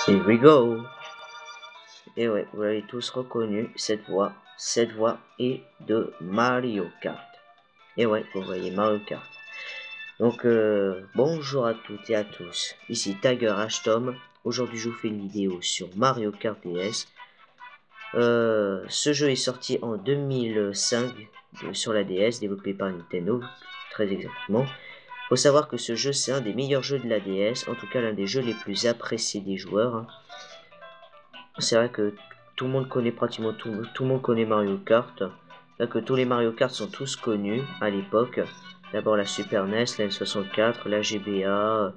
Here we go. Et ouais, vous l'avez tous reconnu, cette voix est de Mario Kart. Et ouais, vous voyez Mario Kart. Donc bonjour à toutes et à tous, ici Tiger Ashtom. Aujourd'hui je vous fais une vidéo sur Mario Kart DS. Ce jeu est sorti en 2005 sur la DS, développé par Nintendo, très exactement. Faut savoir que ce jeu c'est un des meilleurs jeux de la DS, en tout cas l'un des jeux les plus appréciés des joueurs. C'est vrai que tout le monde connaît pratiquement tout le monde connaît Mario Kart. Là que tous les Mario Kart sont tous connus à l'époque. D'abord la Super NES, la N64, la GBA,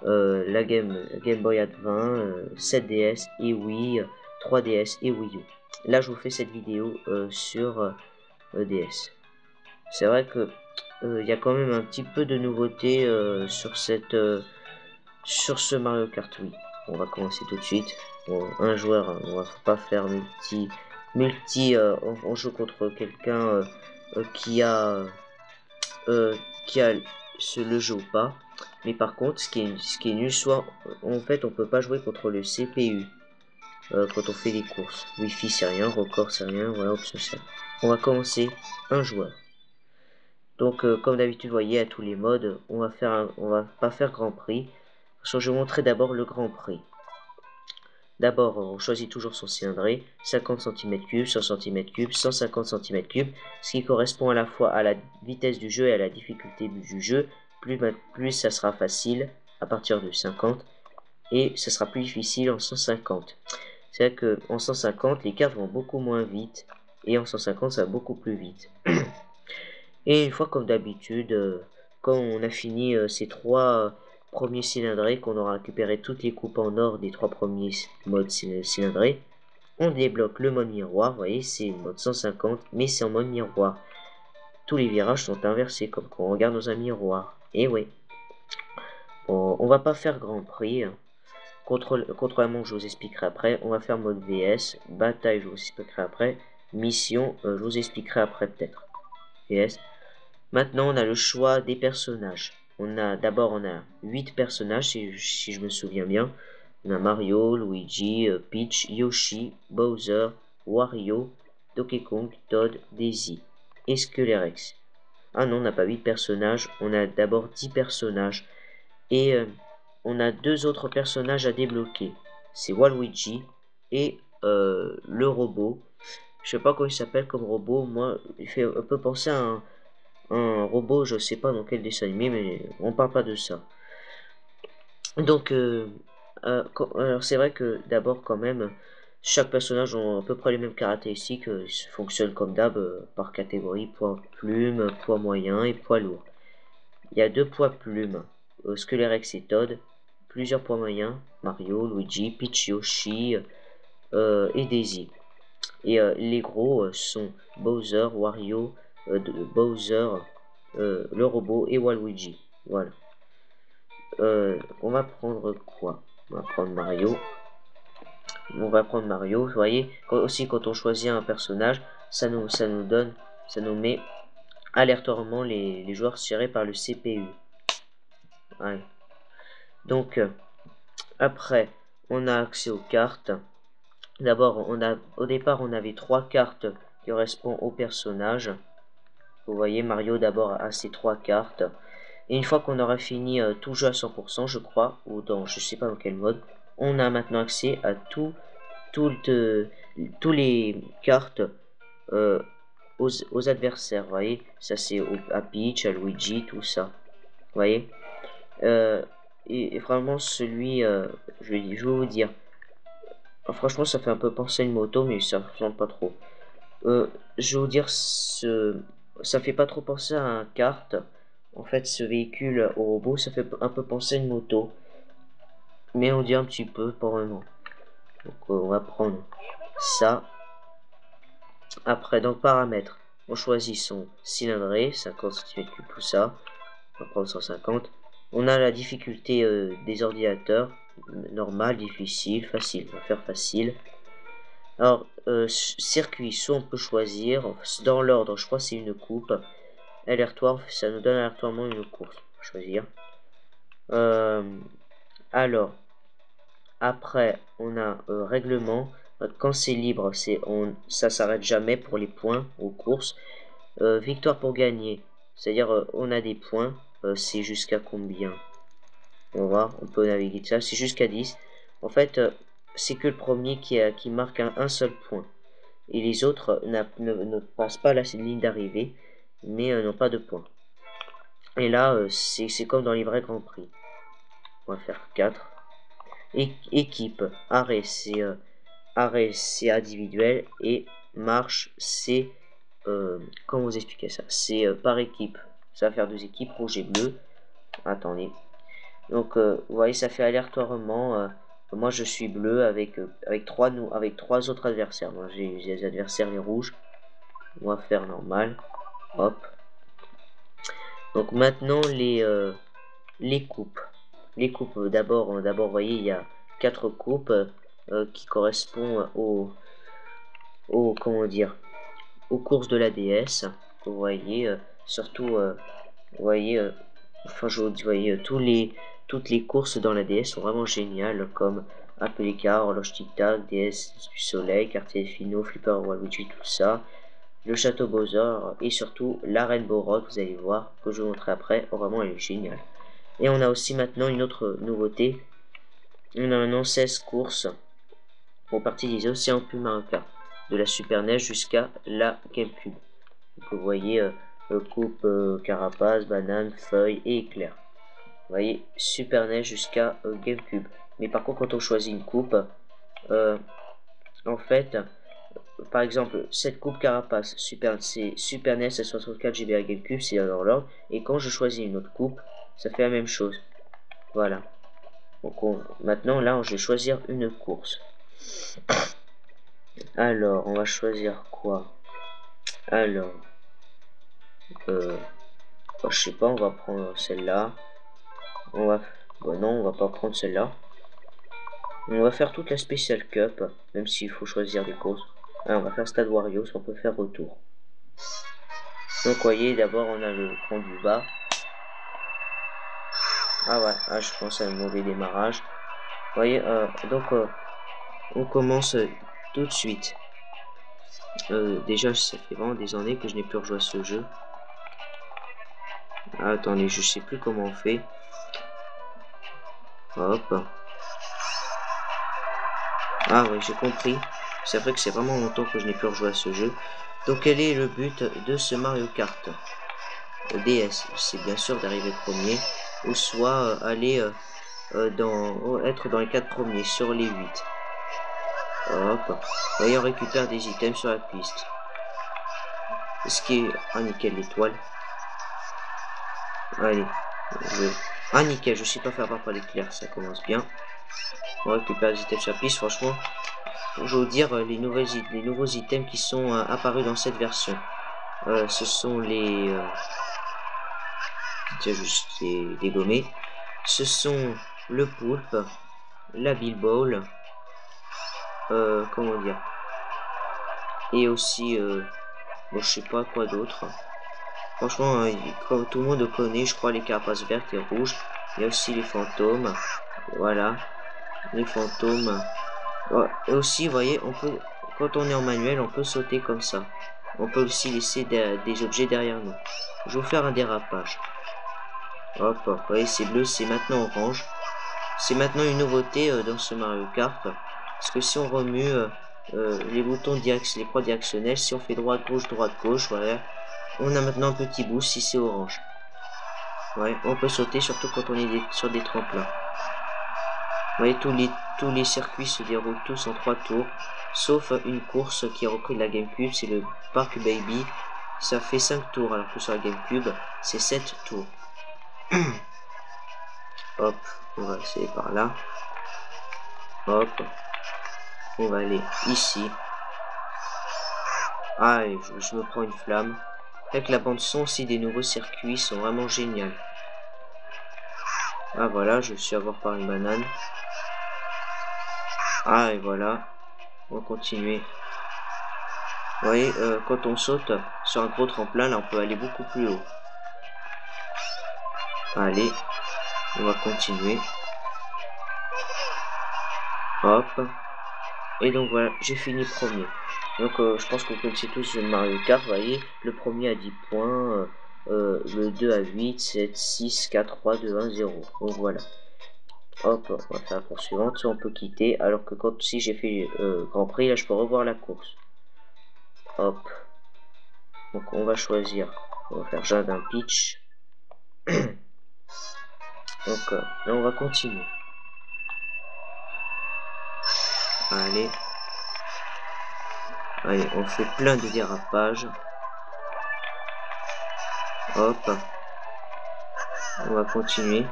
la Game Boy Advance, 7DS et Wii, 3DS et Wii U. Là je vous fais cette vidéo sur DS. C'est vrai que il y a quand même un petit peu de nouveauté sur ce Mario Kart Wii. On va commencer tout de suite. Bon, un joueur, on va pas faire multi on joue contre quelqu'un qui a le jeu ou pas. Mais par contre, ce qui est nul, soit en fait on peut pas jouer contre le CPU quand on fait les courses. Wi-Fi c'est rien, record c'est rien, voilà, option c'est. On va commencer un joueur. Donc comme d'habitude, vous voyez à tous les modes, on va pas faire Grand Prix. Je vais vous montrer d'abord le Grand Prix. D'abord, on choisit toujours son cylindré, 50 cm3, 100 cm3, 150 cm3, ce qui correspond à la fois à la vitesse du jeu et à la difficulté du jeu. Plus ça sera facile à partir de 50 et ça sera plus difficile en 150. C'est vrai que en 150, les cartes vont beaucoup moins vite et en 150, ça va beaucoup plus vite. Et une fois comme d'habitude, quand on a fini ces trois premiers cylindrés, qu'on aura récupéré toutes les coupes en or des trois premiers modes cylindrés, on débloque le mode miroir. Vous voyez, c'est le mode 150, mais c'est en mode miroir. Tous les virages sont inversés, comme quand on regarde dans un miroir. Et oui. Bon, on va pas faire Grand Prix. Contre la montre, je vous expliquerai après. On va faire mode VS. Bataille, je vous expliquerai après. Mission, je vous expliquerai après peut-être. VS. Maintenant, on a le choix des personnages. D'abord, on a 8 personnages, si je me souviens bien. On a Mario, Luigi, Peach, Yoshi, Bowser, Wario, Donkey Kong, Toad, Daisy et Skelerex. Ah non, on n'a pas 8 personnages, on a d'abord 10 personnages. Et on a deux autres personnages à débloquer. C'est Waluigi et le robot. Je sais pas comment il s'appelle comme robot. Moi, il fait un peu penser à un robot, je sais pas dans quel dessin animé, mais on parle pas de ça. Donc, alors c'est vrai que d'abord quand même, chaque personnage a à peu près les mêmes caractéristiques, ils fonctionnent comme d'hab par catégorie, poids plume, poids moyen et poids lourd. Il y a deux poids plumes, Skelerex et Toad, plusieurs poids moyens, Mario, Luigi, Peach, Yoshi et Daisy. Et les gros sont Bowser, Wario, Bowser, le robot et Waluigi. Voilà. On va prendre quoi? On va prendre Mario. Vous voyez, aussi quand on choisit un personnage, ça nous met aléatoirement les joueurs tirés par le CPU. Ouais. Donc après, on a accès aux cartes. D'abord, au départ, on avait 3 cartes qui correspondent aux personnages. Vous voyez, Mario d'abord a ses 3 cartes. Et une fois qu'on aura fini tout jeu à 100%, je crois, ou dans je sais pas dans quel mode, on a maintenant accès à tous les cartes aux adversaires. Vous voyez, ça c'est à Peach, à Luigi, tout ça. Vous voyez, et vraiment celui, je vais vous dire, franchement ça fait un peu penser à une moto, mais ça ressemble pas trop. Je vais vous dire, ça fait pas trop penser à un kart. En fait, ce véhicule au robot, ça fait un peu penser à une moto. Mais on dit un petit peu, pas vraiment. Donc on va prendre ça. Après, dans paramètres, on choisit son cylindré, 50 cm3, tout ça. On va prendre 150. On a la difficulté des ordinateurs. Normal, difficile, facile. On va faire facile. Alors, circuit, soit on peut choisir, dans l'ordre, je crois que c'est une coupe. Aléatoire, ça nous donne aléatoirement une course. Choisir. Alors, après, on a règlement. Quand c'est libre, ça s'arrête jamais pour les points aux courses. Victoire pour gagner, c'est-à-dire on a des points. C'est jusqu'à combien? On va voir, on peut naviguer de ça. C'est jusqu'à 10. En fait, c'est que le premier qui marque un seul point. Et les autres ne passent pas la ligne d'arrivée, mais n'ont pas de points. Et là, c'est comme dans les vrais Grands Prix. On va faire 4. Équipe, arrêt c'est individuel et marche c'est comment vous expliquer ça? C'est par équipe. Ça va faire 2 équipes, rouge et bleu. Attendez. Donc vous voyez, ça fait aléatoirement. Moi je suis bleu avec trois autres adversaires. Moi j'ai les adversaires les rouges. On va faire normal. Hop. Donc maintenant les coupes. Les coupes, d'abord, vous voyez, il y a 4 coupes qui correspondent comment dire, aux courses de la DS. Vous voyez, surtout, vous voyez, enfin, je vous dis, vous voyez, toutes les courses dans la DS sont vraiment géniales, comme Apple Car, Horloge Tic Tac, DS du Soleil, Quartier Fino, Flipper Waluigi, tout ça. Le Château Bowser et surtout la Rainbow Road, vous allez voir, que je vous montrerai après. Oh, vraiment, elle est géniale. Et on a aussi maintenant une autre nouveauté. On a maintenant 16 courses pour partie des Océans plus Mario Kart, de la Super NES jusqu'à la GameCube. Donc vous voyez coupe, carapace, banane, feuille et éclair. Vous voyez Super NES jusqu'à GameCube. Mais par contre quand on choisit une coupe, en fait, par exemple cette coupe carapace, c'est Super NES à 64 GB à GameCube, c'est dans l'ordre. Et quand je choisis une autre coupe, ça fait la même chose. Voilà. Donc maintenant là je vais choisir une course. Alors on va choisir quoi? Alors je sais pas, on va prendre celle-là. Bon, non, on va pas prendre celle-là. On va faire toute la Special Cup, même s'il faut choisir des courses. Ah, on va faire Stade Wario, on peut faire retour. Donc vous voyez, d'abord on a le pont du bas. Ah ouais, je pense à un mauvais démarrage. Vous voyez, donc on commence tout de suite. Déjà, ça fait vraiment des années que je n'ai plus rejoué à ce jeu. Ah, attendez, je sais plus comment on fait. Hop. Ah oui, j'ai compris. C'est vrai que c'est vraiment longtemps que je n'ai plus rejoué à ce jeu. Donc quel est le but de ce Mario Kart DS? C'est bien sûr d'arriver premier, ou soit aller être dans les 4 premiers sur les 8. Hop. Voyez, on récupère des items sur la piste. Ce qui est... Ah nickel, l'étoile. Allez. Ah nickel, je sais pas faire par l'éclair, ça commence bien. On récupère des items sur la piste, franchement. Je vais vous dire les nouveaux items qui sont apparus dans cette version. Ce sont les... tiens, juste les dégommer. Ce sont le poulpe, la billball, comment dire, et aussi, bon, je sais pas quoi d'autre. Franchement, comme tout le monde connaît, je crois, les carapaces vertes et rouges. Il y a aussi les fantômes, voilà, les fantômes. Ouais, et aussi, vous voyez, on peut, quand on est en manuel, on peut sauter comme ça. On peut aussi laisser des objets derrière nous. Je vais vous faire un dérapage. Hop, vous voyez, c'est bleu, c'est maintenant orange. C'est maintenant une nouveauté dans ce Mario Kart. Parce que si on remue les boutons les croix directionnelles, si on fait droite, gauche, voilà. On a maintenant un petit boost si c'est orange. Ouais, on peut sauter surtout quand on est sur des tremplins. Vous voyez, tous les circuits se déroulent tous en 3 tours. Sauf une course qui est reprise de la GameCube, c'est le Park Baby. Ça fait 5 tours, alors que sur la GameCube, c'est 7 tours. Hop, on va essayer par là. Hop, on va aller ici. Ah, et je me prends une flamme. Avec la bande son aussi des nouveaux circuits sont vraiment géniales. Ah voilà, je suis à voir par une banane. Ah et voilà, on va continuer. Vous voyez, quand on saute sur un gros tremplin, là on peut aller beaucoup plus haut. Allez, On va continuer. Hop. Et donc voilà, j'ai fini premier. Donc je pense que vous connaissez tous Mario Kart, vous voyez. Le premier à 10 points, le 2 à 8, 7, 6, 4, 3, 2, 1, 0. Donc voilà. Hop, on va faire la course suivante. On peut quitter, alors que quand si j'ai fait Grand Prix, là je peux revoir la course. Hop. Donc on va choisir. On va faire Jardin Peach. Donc là on va continuer. Allez. Allez, on fait plein de dérapages. Hop. On va continuer.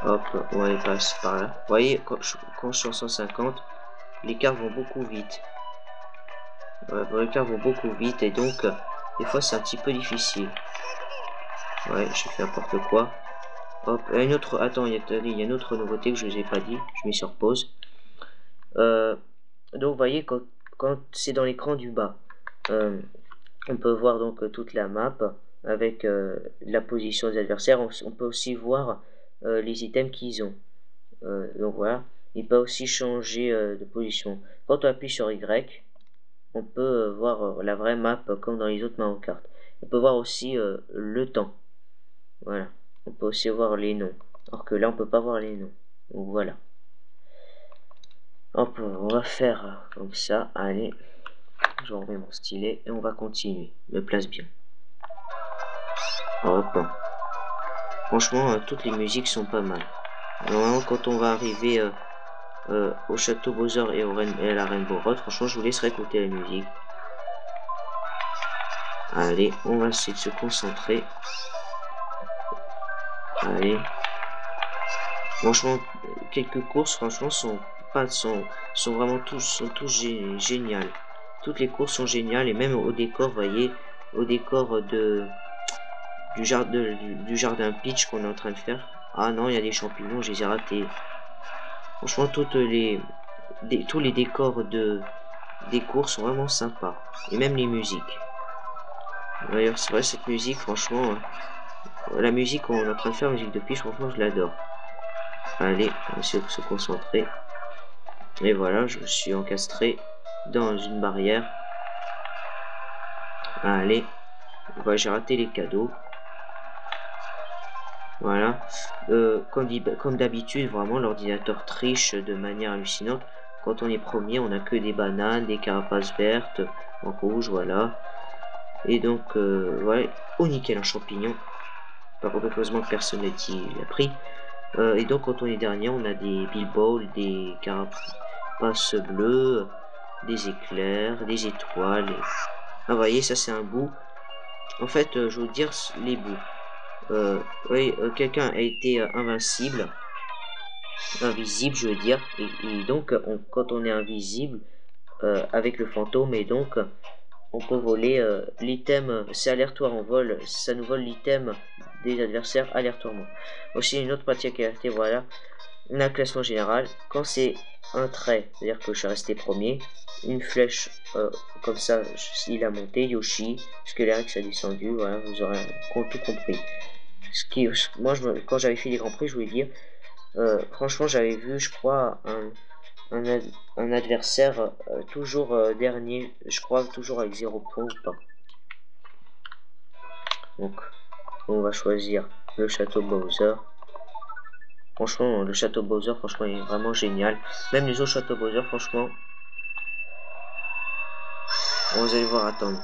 Hop, on va aller passer par là. Vous voyez, quand je suis en 150, les cartes vont beaucoup vite. Ouais, les cartes vont beaucoup vite et donc, des fois c'est un petit peu difficile. Ouais, j'ai fait n'importe quoi. Hop, une autre. Attends, il y a une autre nouveauté que je vous ai pas dit. Je mets sur pause. Donc, vous voyez, quand c'est dans l'écran du bas, on peut voir donc toute la map avec la position des adversaires. On peut aussi voir les items qu'ils ont. Donc voilà, il peut aussi changer de position. Quand on appuie sur Y, on peut voir la vraie map comme dans les autres Mario Kart. On peut voir aussi le temps. Voilà, on peut aussi voir les noms. Alors que là, on peut pas voir les noms. Donc voilà. Hop, on va faire comme ça. Allez, je remets mon stylet et on va continuer. Me place bien. Hop. Franchement, toutes les musiques sont pas mal. Normalement, quand on va arriver au château Bowser et à la Rainbow Road, franchement, je vous laisserai écouter la musique. Allez, on va essayer de se concentrer. Allez. Franchement, quelques courses, franchement, sont vraiment tous géniales. Toutes les courses sont géniales et même au décor, vous voyez, au décor du jardin Peach qu'on est en train de faire. Ah non, il y a des champignons, je les ai ratés. Franchement, tous les décors des courses sont vraiment sympas. Et même les musiques. D'ailleurs, c'est vrai, cette musique, franchement, la musique qu'on est en train de faire, la musique de Peach, franchement, je l'adore. Allez, on va essayer de se concentrer. Et voilà, je me suis encastré dans une barrière. Allez, voilà, j'ai raté les cadeaux. Voilà. Comme d'habitude, vraiment, l'ordinateur triche de manière hallucinante. Quand on est premier, on n'a que des bananes, des carapaces vertes, en rouge, voilà. Et donc, ouais, oh nickel, un champignon. Par contre, heureusement que personne l'a pris. Et donc, quand on est dernier, on a des billballs, des carapaces bleues, des éclairs, des étoiles. Ah, vous voyez, ça c'est un bout. En fait, je veux dire les bouts. Oui, quelqu'un a été invisible, je veux dire. Et donc, quand on est invisible avec le fantôme, et donc on peut voler l'item, c'est aléatoire, ça nous vole l'item des adversaires aléatoirement. Aussi une autre particularité, voilà, on a le classement général. Quand c'est un trait, c'est-à-dire que je suis resté premier, une flèche comme ça, il a monté, Yoshi, Skelerex a descendu, voilà, vous aurez tout compris. Moi, quand j'avais fait les Grands Prix, je voulais dire, franchement, j'avais vu, je crois, un adversaire toujours dernier, je crois toujours avec 0 points ou pas. Donc on va choisir le château Bowser. Franchement, le château Bowser, franchement, il est vraiment génial. Même les autres châteaux Bowser, franchement, vous allez voir, attendre.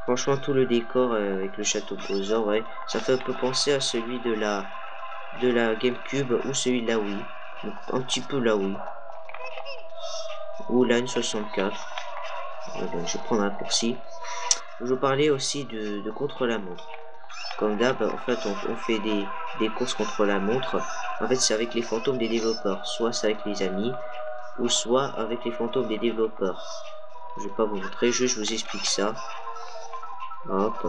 Franchement, tout le décor avec le château Bowser, ouais, ça fait un peu penser à celui de la GameCube ou celui de la Wii. Donc, un petit peu la Wii. Ou la N64. Je vais prendre un raccourci. Je parlais aussi de contre-la-montre. Comme d'hab, en fait, on fait des courses contre la montre. En fait, c'est avec les fantômes des développeurs. Soit c'est avec les amis, ou soit avec les fantômes des développeurs. Je vais pas vous montrer, je vous explique ça. Hop.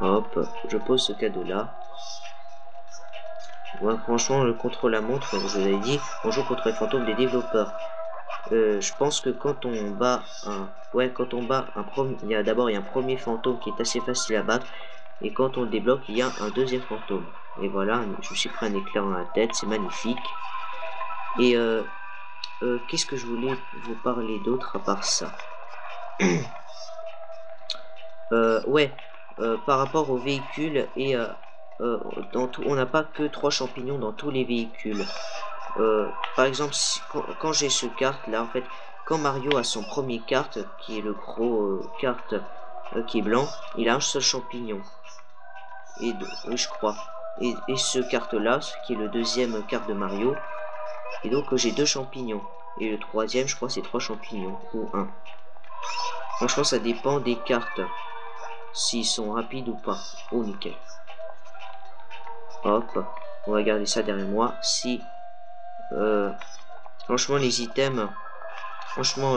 Hop. Je pose ce cadeau-là. Ouais, franchement, le contre-la-montre, comme je vous avais dit, on joue contre les fantômes des développeurs. Je pense que quand on bat un... Ouais, quand on bat un premier... D'abord, il y a un premier fantôme qui est assez facile à battre. Et quand on le débloque, il y a un deuxième fantôme. Et voilà, je me suis pris un éclair dans la tête, c'est magnifique. Et qu'est-ce que je voulais vous parler d'autre à part ça? Ouais, par rapport aux véhicules et on n'a pas que 3 champignons dans tous les véhicules. Par exemple, quand j'ai ce kart là, en fait, quand Mario a son premier kart, qui est le gros kart qui est blanc, il a un seul champignon. Oui, je crois. Et ce kart là, qui est le deuxième kart de Mario, et donc j'ai 2 champignons. Et le troisième, je crois, c'est 3 champignons, ou 1. Franchement, ça dépend des cartes. S'ils sont rapides ou pas. Oh, nickel. Hop. On va regarder ça derrière moi. Si... franchement, les items... Franchement,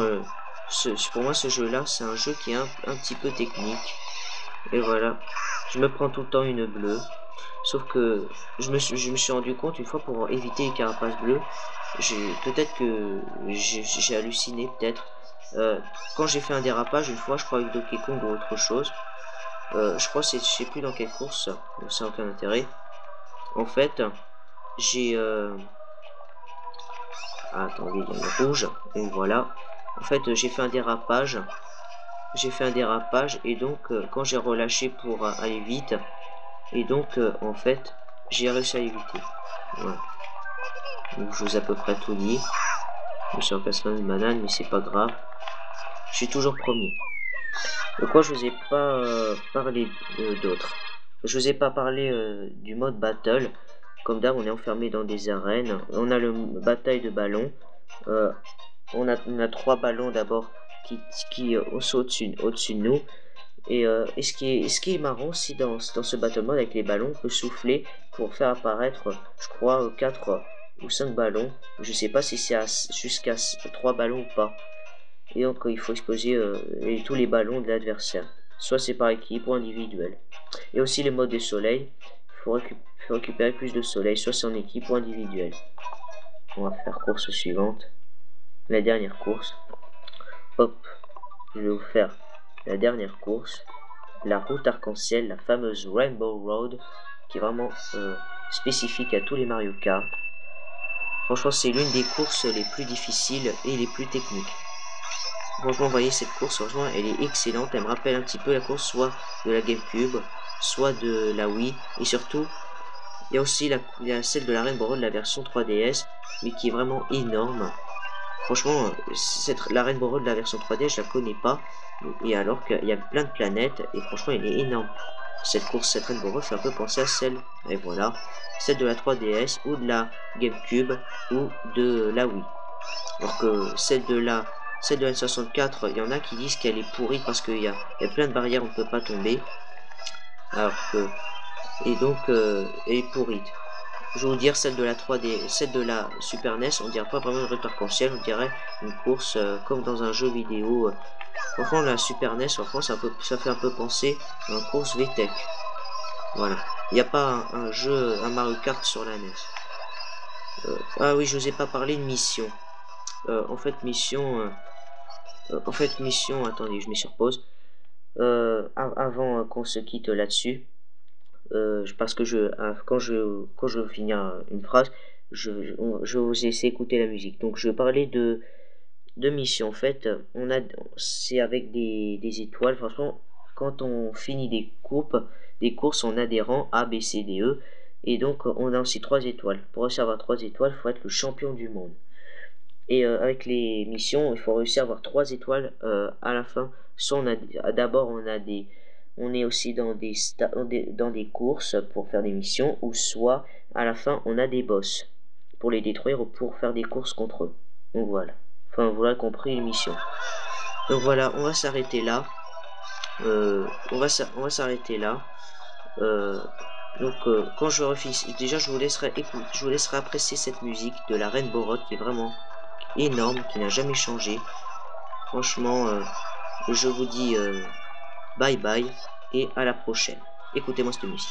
pour moi, ce jeu-là, c'est un jeu qui est un petit peu technique. Et voilà. Je me prends tout le temps une bleue. Sauf que je me suis rendu compte une fois, pour éviter les carapaces bleues, peut-être que j'ai halluciné, peut-être. Quand j'ai fait un dérapage une fois, je crois avec Donkey Kong ou autre chose, je crois, je sais plus dans quelle course, ça n'a aucun intérêt. En fait, j'ai... attendez, il y a le rouge, et voilà. En fait, j'ai fait un dérapage. Et donc, quand j'ai relâché pour aller vite, et donc, en fait, j'ai réussi à éviter. Voilà. Donc, je vous ai à peu près tout dit. Je me suis repassé une banane, mais c'est pas grave. Je suis toujours premier. De quoi je vous ai pas parlé d'autre. Je vous ai pas parlé du mode battle. Comme d'hab, on est enfermé dans des arènes. On a le bataille de ballons. On a 3 ballons d'abord qui sont au-dessus de nous. Et ce qui est marrant aussi dans ce battle mode avec les ballons, on peut souffler pour faire apparaître, je crois, 4 ou 5 ballons. Je sais pas si c'est jusqu'à 3 ballons ou pas. Et donc il faut exploser tous les ballons de l'adversaire. Soit c'est par équipe ou individuel. Et aussi les modes de soleil. Il faut récupérer plus de soleil, soit c'est en équipe ou individuel. On va faire course suivante. La dernière course. Hop. Je vais vous faire la dernière course. La route arc-en-ciel, la fameuse Rainbow Road, qui est vraiment spécifique à tous les Mario Kart. Franchement, c'est l'une des courses les plus difficiles et les plus techniques. Franchement, vous voyez, cette course, franchement, elle est excellente. Elle me rappelle un petit peu la course soit de la GameCube, soit de la Wii. Et surtout, il y a aussi celle de la Rainbow Road, la version 3DS, mais qui est vraiment énorme. Franchement, la Rainbow Road de la version 3D, je la connais pas. Et alors qu'il y a plein de planètes, et franchement, elle est énorme. Cette Rainbow Road fait un peu penser à celle, et voilà, celle de la 3DS, ou de la GameCube, ou de la Wii. Alors que celle de la N64, il y en a qui disent qu'elle est pourrie parce qu'il y a plein de barrières, on ne peut pas tomber. Alors que... Et donc, elle est pourrie. Je vais vous dire, celle de la 3D, celle de la Super NES, on dirait pas vraiment une route arc-en-ciel, on dirait une course comme dans un jeu vidéo. Franchement, la Super NES, franchement, ça fait un peu penser à une course VTech. Voilà. Il n'y a pas un Mario Kart sur la NES. Ah oui, je vous ai pas parlé de mission. En fait, mission, attendez, je mets sur pause. Avant qu'on se quitte là-dessus, parce que quand je veux finir une phrase, je vous laisser écouter la musique. Donc, je vais parler de mission. En fait, c'est avec des étoiles. Franchement, quand on finit des courses, on a des rangs A, B, C, D, E. Et donc, on a aussi 3 étoiles. Pour réussir à avoir 3 étoiles, il faut être le champion du monde. Et avec les missions, il faut réussir à avoir 3 étoiles à la fin. Soit on est aussi dans des courses pour faire des missions, ou soit à la fin on a des boss pour les détruire ou pour faire des courses contre eux. Donc voilà. Enfin, vous l'avez compris, les missions. Donc voilà, on va s'arrêter là. On va s'arrêter là. Donc quand je refais, déjà je vous laisserai apprécier cette musique de la Rainbow Road qui est vraiment énorme, qui n'a jamais changé. Franchement, je vous dis bye bye et à la prochaine. Écoutez-moi cette musique.